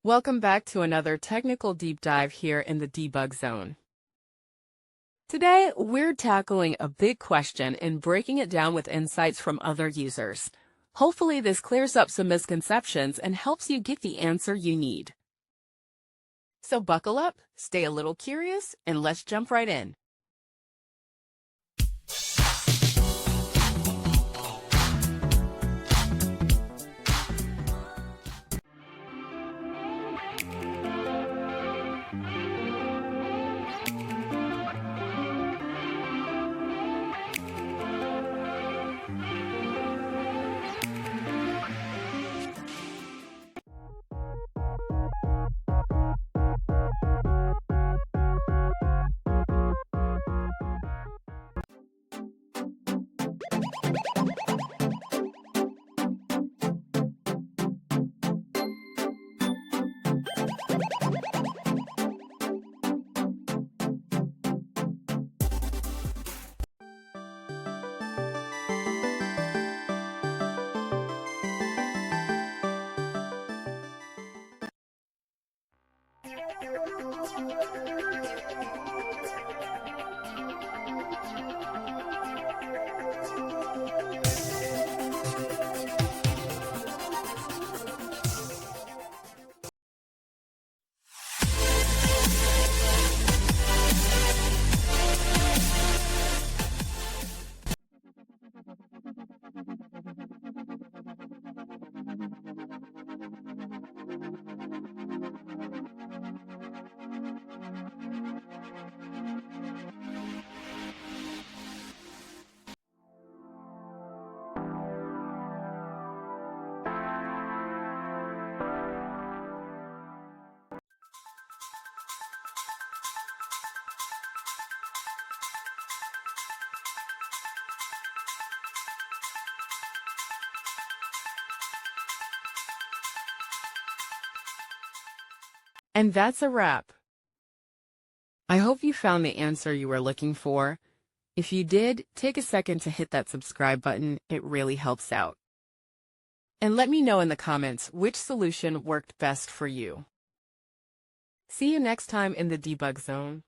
Welcome back to another technical deep dive here in the debug zone. Today, we're tackling a big question and breaking it down with insights from other users. Hopefully, this clears up some misconceptions and helps you get the answer you need. So buckle up, stay a little curious, and let's jump right in. And that's a wrap. I hope you found the answer you were looking for. If you did, take a second to hit that subscribe button. It really helps out. And let me know in the comments which solution worked best for you. See you next time in the debug zone.